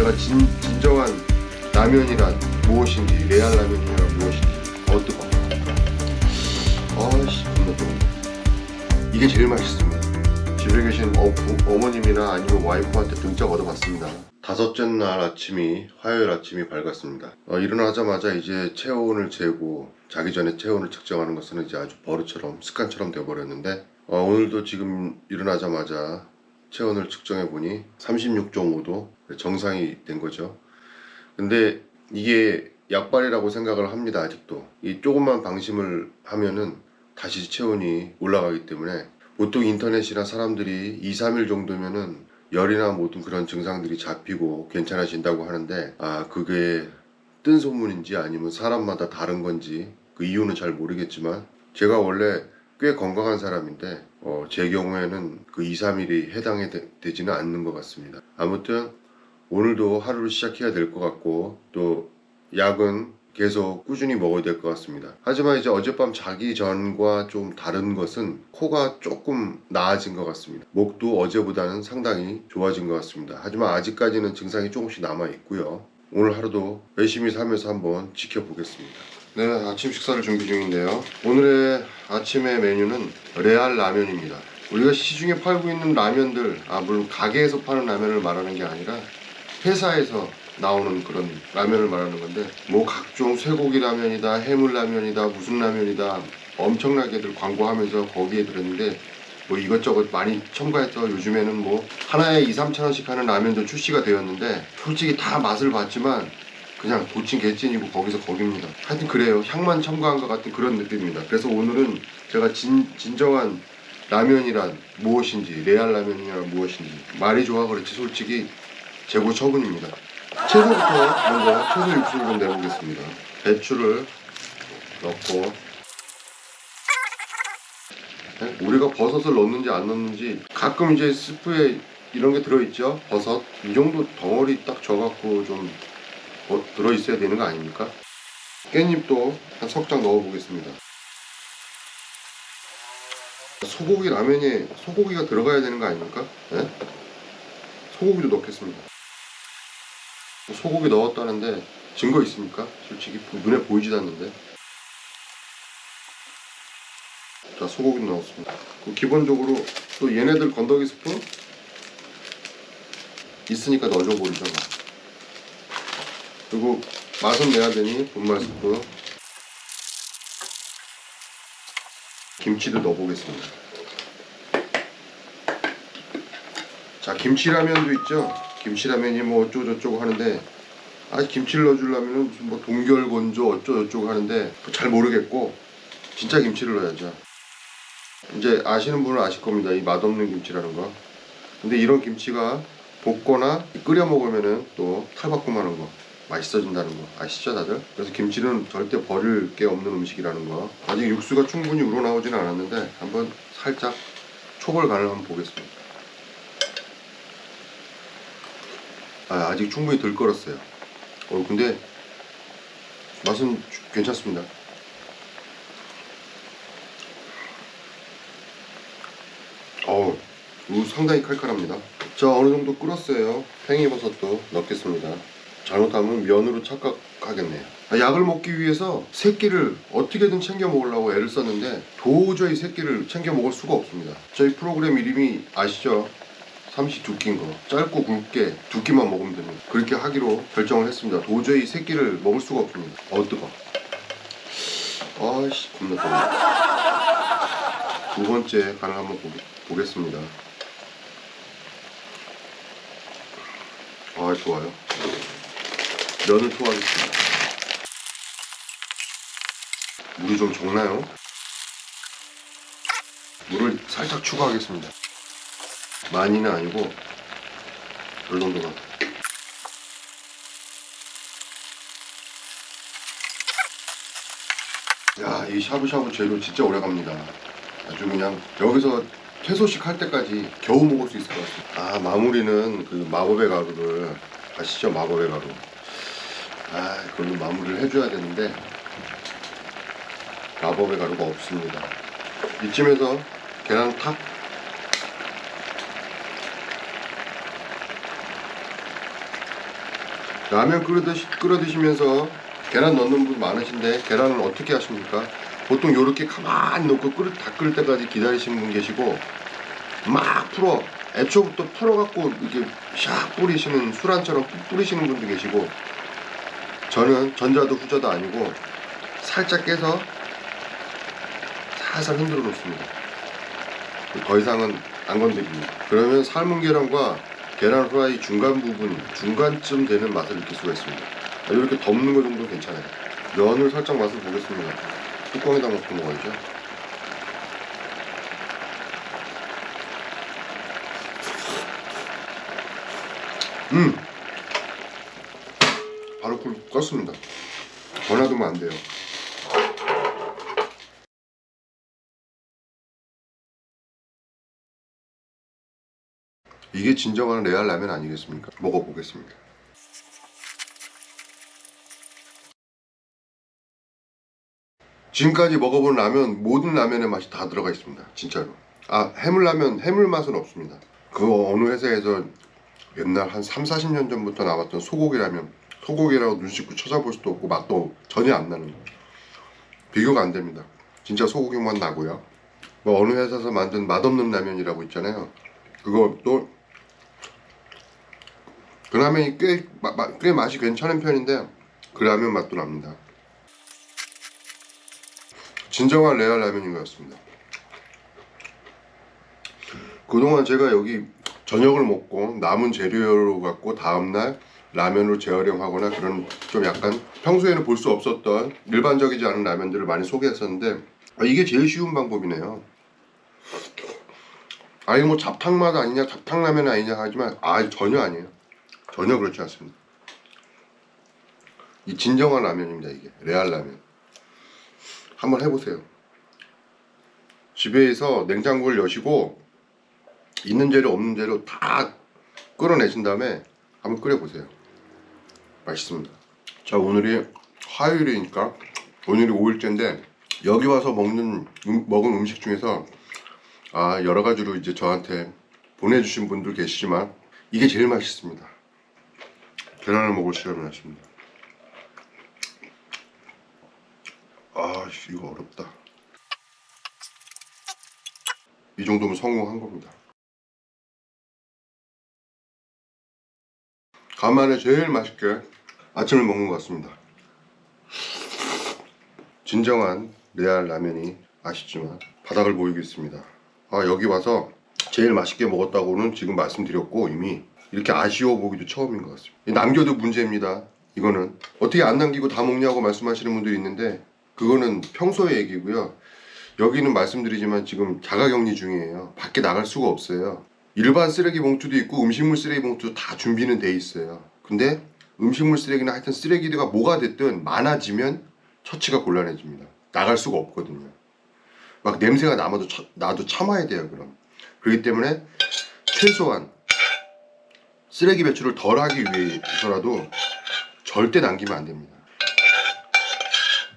제가 진정한 라면이란 무엇인지, 레알 라면이란 무엇인지. 뜨거. 아씨, 겁나 뜨거. 이게 제일 맛있습니다. 집에 계신 어머님이나 아니면 와이프한테 등짝 얻어봤습니다. 다섯째 날 아침이, 화요일 아침이 밝았습니다. 일어나자마자 이제 체온을 재고 자기 전에 체온을 측정하는 것은 이제 아주 버릇처럼, 습관처럼 되어버렸는데, 오늘도 지금 일어나자마자 체온을 측정해 보니 36.5도 정상이 된 거죠. 근데 이게 약발이라고 생각을 합니다. 아직도 이 조금만 방심을 하면은 다시 체온이 올라가기 때문에, 보통 인터넷이나 사람들이 2-3일 정도면은 열이나 모든 그런 증상들이 잡히고 괜찮아진다고 하는데, 그게 뜬 소문인지 아니면 사람마다 다른 건지 그 이유는 잘 모르겠지만, 제가 원래 꽤 건강한 사람인데 제 경우에는 그 2-3일이 해당이 되지는 않는 것 같습니다. 아무튼 오늘도 하루를 시작해야 될 것 같고, 또 약은 계속 꾸준히 먹어야 될 것 같습니다. 하지만 이제 어젯밤 자기 전과 좀 다른 것은 코가 조금 나아진 것 같습니다. 목도 어제보다는 상당히 좋아진 것 같습니다. 하지만 아직까지는 증상이 조금씩 남아 있고요. 오늘 하루도 열심히 살면서 한번 지켜보겠습니다. 네, 아침 식사를 준비 중인데요. 오늘의 아침의 메뉴는 레알 라면입니다. 우리가 시중에 팔고 있는 라면들, 물론 가게에서 파는 라면을 말하는 게 아니라 회사에서 나오는 그런 라면을 말하는 건데, 뭐 각종 쇠고기 라면이다, 해물 라면이다, 무슨 라면이다 엄청나게들 광고하면서 거기에 들었는데, 뭐 이것저것 많이 첨가해서 요즘에는 뭐 하나에 2-3천원씩 하는 라면도 출시가 되었는데, 솔직히 다 맛을 봤지만 그냥 도찐 개찐이고 거기서 거깁니다. 하여튼 그래요. 향만 첨가한 것 같은 그런 느낌입니다. 그래서 오늘은 제가 진정한 라면이란 무엇인지, 레알 라면이란 무엇인지, 말이 좋아 그렇지 솔직히 재고 처분입니다. 채소부터 먼저 채소 육수를 좀 내보겠습니다. 배추를 넣고, 우리가 버섯을 넣는지 안 넣는지, 가끔 이제 스프에 이런 게 들어있죠. 버섯 이 정도 덩어리 딱 져갖고 좀 들어있어야 되는 거 아닙니까? 깻잎도 한 석 장 넣어보겠습니다. 소고기 라면에 소고기가 들어가야 되는 거 아닙니까? 네? 소고기도 넣겠습니다. 소고기 넣었다는데 증거 있습니까? 솔직히 눈에 보이지도 않는데. 자, 소고기 넣었습니다. 기본적으로 또 얘네들 건더기 스프 있으니까 넣어줘버리죠. 그리고 맛은 내야 되니 분말 스프, 김치도 넣어보겠습니다. 자, 김치라면도 있죠. 김치라면이 뭐 어쩌고저쩌고 하는데, 김치를 넣어주려면 무슨 뭐 동결건조 어쩌고저쩌고 하는데 잘 모르겠고, 진짜 김치를 넣어야죠. 이제 아시는 분은 아실 겁니다. 이 맛없는 김치라는 거. 근데 이런 김치가 볶거나 끓여 먹으면은 또 탈바꿈하는 거, 맛있어진다는 거 아시죠 다들? 그래서 김치는 절대 버릴 게 없는 음식이라는 거. 아직 육수가 충분히 우러나오지는 않았는데 한번 살짝 초벌 간을 한번 보겠습니다. 아직 충분히 덜 끓었어요. 근데 맛은 괜찮습니다. 상당히 칼칼합니다. 자, 어느 정도 끓었어요. 팽이버섯도 넣겠습니다. 잘못하면 면으로 착각하겠네요. 약을 먹기 위해서 새끼를 어떻게든 챙겨 먹으려고 애를 썼는데 도저히 새끼를 챙겨 먹을 수가 없습니다. 저희 프로그램 이름이 아시죠? 삼시 두끼인 거. 짧고 굵게 두 끼만 먹으면 됩니다. 그렇게 하기로 결정을 했습니다. 도저히 새끼를 먹을 수가 없습니다. 뜨거. 아이씨, 겁나 뜨거. 두 번째 간을 한번 보겠습니다. 좋아요. 면을 투하하겠습니다. 물이 좀 적나요? 물을 살짝 추가하겠습니다. 많이는 아니고 이 정도만. 야, 이 샤브샤브 재료 진짜 오래 갑니다. 아주 그냥 여기서 퇴소식 할 때까지 겨우 먹을 수 있을 것 같습니다. 마무리는 그 마법의 가루를 아시죠? 마법의 가루. 그걸로 마무리를 해줘야 되는데 마법의 가루가 없습니다. 이쯤에서 계란 탁. 라면 끓여 드시면서 계란 넣는 분 많으신데 계란을 어떻게 하십니까? 보통 이렇게 가만히 놓고 다 끓을 때까지 기다리시는 분 계시고 막 풀어 애초부터 풀어갖고 이렇게 샥 뿌리시는 술안처럼 뿌리시는 분도 계시고 저는 전자도 후자도 아니고 살짝 깨서 살살 흔들어 놓습니다. 더 이상은 안 건드립니다. 그러면 삶은 계란과 계란 후라이 중간쯤 되는 맛을 느낄 수가 있습니다. 이렇게 덮는 거 정도 괜찮아요. 면을 살짝 맛을 보겠습니다. 뚜껑에다 넣고 먹어야죠. 바로 껐습니다. 더 놔두면 안 돼요. 이게 진정한 레알 라면 아니겠습니까? 먹어보겠습니다. 지금까지 먹어본 라면 모든 라면의 맛이 다 들어가 있습니다. 진짜로. 해물라면 해물 맛은 없습니다. 그 어느 회사에서 옛날 한 30-40년 전부터 나왔던 소고기라고 눈 씻고 찾아볼 수도 없고 맛도 전혀 안 나는 비교가 안 됩니다. 진짜 소고기 맛 나고요. 뭐 어느 회사에서 만든 맛없는 라면이라고 있잖아요. 그것도 그 라면이 꽤 맛이 괜찮은 편인데 그 라면 맛도 납니다. 진정한 레알 라면인 것 같습니다. 그동안 제가 여기 저녁을 먹고 남은 재료로 갖고 다음날 라면으로 재활용하거나 그런 좀 약간 평소에는 볼 수 없었던 일반적이지 않은 라면들을 많이 소개했었는데 이게 제일 쉬운 방법이네요. 이거 뭐 잡탕맛 아니냐 잡탕라면 아니냐 하지만 전혀 아니에요. 전혀 그렇지 않습니다. 이 진정한 라면입니다. 이게 레알 라면. 한번 해보세요. 집에서 냉장고를 여시고 있는 재료 없는 재료 다 끌어내신 다음에 한번 끓여보세요. 맛있습니다. 자, 오늘이 화요일이니까 오늘이 5일째인데 여기 와서 먹은 음식 중에서 여러 가지로 이제 저한테 보내주신 분들 계시지만 이게 제일 맛있습니다. 계란을 먹을 시간이 났습니다. 이거 어렵다. 이 정도면 성공한 겁니다. 간만에 제일 맛있게 아침을 먹는 것 같습니다. 진정한 레알 라면이 아쉽지만 바닥을 보이고 있습니다. 여기 와서 제일 맛있게 먹었다고는 지금 말씀드렸고 이미 이렇게 아쉬워 보기도 처음인 것 같습니다. 남겨도 문제입니다. 이거는 어떻게 안 남기고 다 먹냐고 말씀하시는 분들이 있는데 그거는 평소의 얘기고요. 여기는 말씀드리지만 지금 자가격리 중이에요. 밖에 나갈 수가 없어요. 일반 쓰레기 봉투도 있고 음식물 쓰레기 봉투도 다 준비는 돼 있어요. 근데 음식물 쓰레기나 하여튼 쓰레기가 뭐가 됐든 많아지면 처치가 곤란해집니다. 나갈 수가 없거든요. 막 냄새가 나도 참아야 돼요. 그렇기 때문에 최소한 쓰레기 배출을 덜 하기 위해서라도 절대 남기면 안 됩니다.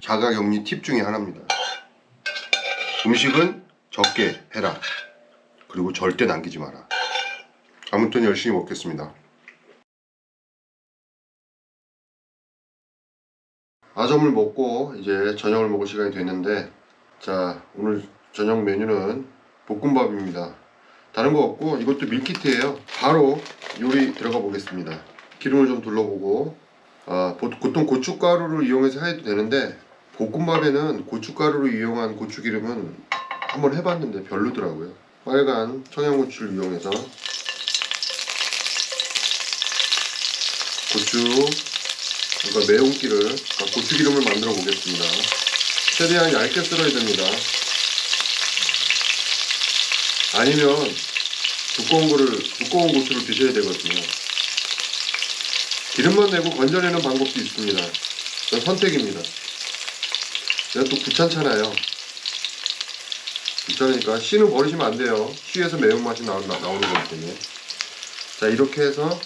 자가격리 팁 중에 하나입니다. 음식은 적게 해라. 그리고 절대 남기지 마라. 아무튼 열심히 먹겠습니다. 아점을 먹고 이제 저녁을 먹을 시간이 됐는데 자, 오늘 저녁 메뉴는 볶음밥입니다. 다른 거 없고 이것도 밀키트예요. 바로 요리 들어가 보겠습니다. 기름을 좀 둘러보고 보통 고춧가루를 이용해서 해도 되는데 볶음밥에는 고춧가루를 이용한 고추기름은 한번 해봤는데 별로더라고요. 빨간 청양고추를 이용해서 그러니까 매운기를 고추기름을 만들어 보겠습니다. 최대한 얇게 썰어야 됩니다. 아니면 두꺼운 고추를 드셔야 되거든요. 기름만 내고 건져내는 방법도 있습니다. 그건 선택입니다. 내가 또 귀찮잖아요. 귀찮으니까 씨는 버리시면 안 돼요. 씨에서 매운맛이 나오는 거기 때문에. 자, 이렇게 해서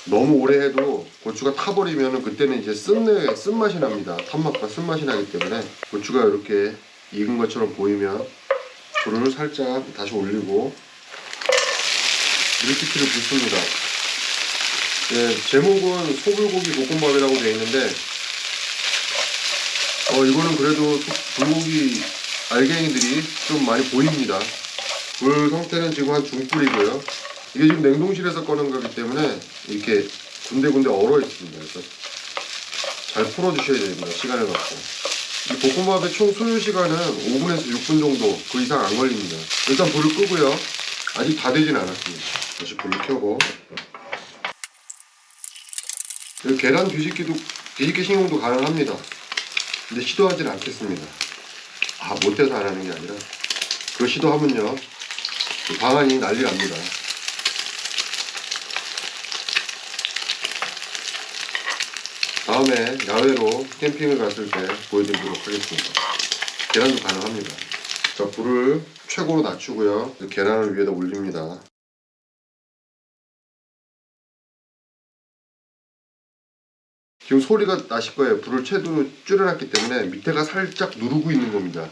너무 오래 해도 고추가 타버리면 그때는 이제 쓴맛이 납니다. 탄맛과 쓴맛이 나기 때문에 고추가 이렇게 익은 것처럼 보이면 불을 살짝 다시 올리고 밀키트를 붓습니다. 예, 제목은 소불고기 볶음밥이라고 되어 있는데 이거는 그래도 불고기 알갱이들이 좀 많이 보입니다. 불 상태는 지금 한 중불이고요. 이게 지금 냉동실에서 꺼낸 거기 때문에 이렇게 군데군데 얼어 있습니다. 그래서 잘 풀어주셔야 됩니다. 시간을 갖고. 이 볶음밥의 총 소요 시간은 5분에서 6분 정도, 그 이상 안 걸립니다. 일단 불을 끄고요. 아직 다 되진 않았습니다. 다시 불을 켜고. 계란 뒤집기 신용도 가능합니다. 근데 시도하진 않겠습니다. 못해서 안 하는 게 아니라 그거 시도하면요 방안이 난리 납니다. 다음에 야외로 캠핑을 갔을 때 보여드리도록 하겠습니다. 계란도 가능합니다. 자, 불을 최고로 낮추고요. 계란을 위에다 올립니다. 지금 소리가 나실 거예요. 불을 최대로 줄여놨기 때문에 밑에가 살짝 누르고 있는 겁니다.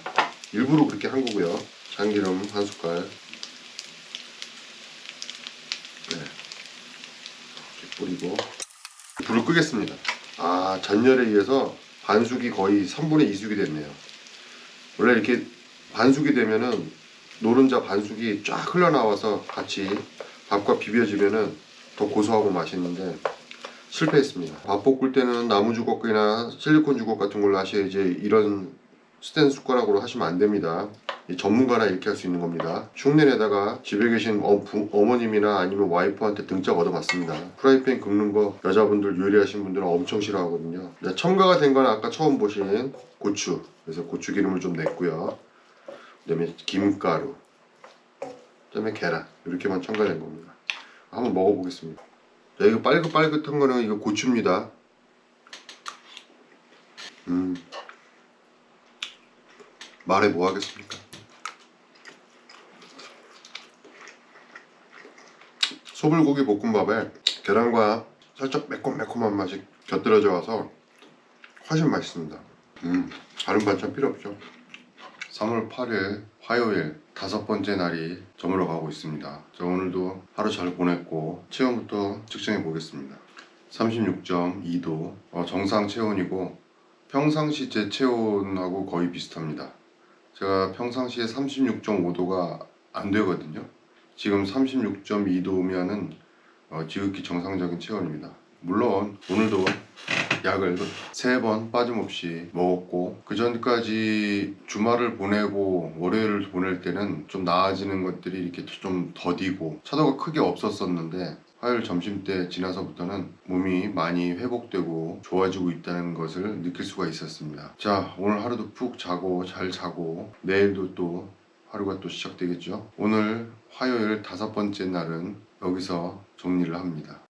일부러 그렇게 한 거고요. 참기름 한 숟갈. 네. 이렇게 뿌리고 불을 끄겠습니다. 전열에 의해서 반숙이 거의 3분의 2숙이 됐네요. 원래 이렇게 반숙이 되면은 노른자 반숙이 쫙 흘러나와서 같이 밥과 비벼지면은 더 고소하고 맛있는데 실패했습니다. 밥 볶을 때는 나무 주걱이나 실리콘 주걱 같은 걸로 하셔야지 이런 스텐 숟가락으로 하시면 안 됩니다. 전문가나 이렇게 할 수 있는 겁니다. 흉내내다가 집에 계신 어머님이나 아니면 와이프한테 등짝 얻어봤습니다. 프라이팬 긁는 거 여자분들 요리하신 분들은 엄청 싫어하거든요. 첨가가 된 건 아까 처음 보신 고추, 그래서 고추기름을 좀 냈고요. 그 다음에 김가루, 그 다음에 계란, 이렇게만 첨가된 겁니다. 한번 먹어보겠습니다. 자, 이거 빨긋빨긋한 거는 이거 고추입니다. 말해 뭐 하겠습니까? 소불고기 볶음밥에 계란과 살짝 매콤매콤한 맛이 곁들여져 와서 훨씬 맛있습니다. 다른 반찬 필요 없죠. 3월 8일 화요일 5번째 날이 저물어 가고 있습니다. 저 오늘도 하루 잘 보냈고 체온부터 측정해 보겠습니다. 36.2도 정상 체온이고 평상시 제 체온하고 거의 비슷합니다. 제가 평상시에 36.5도가 안 되거든요. 지금 36.2도면은 지극히 정상적인 체온입니다. 물론 오늘도 약을 3번 빠짐없이 먹었고 그 전까지 주말을 보내고 월요일을 보낼 때는 좀 나아지는 것들이 이렇게 좀 더디고 차도가 크게 없었었는데 화요일 점심때 지나서부터는 몸이 많이 회복되고 좋아지고 있다는 것을 느낄 수가 있었습니다. 자, 오늘 하루도 푹 자고 잘 자고 내일도 또 하루가 또 시작되겠죠. 오늘 화요일 5번째 날은 여기서 정리를 합니다.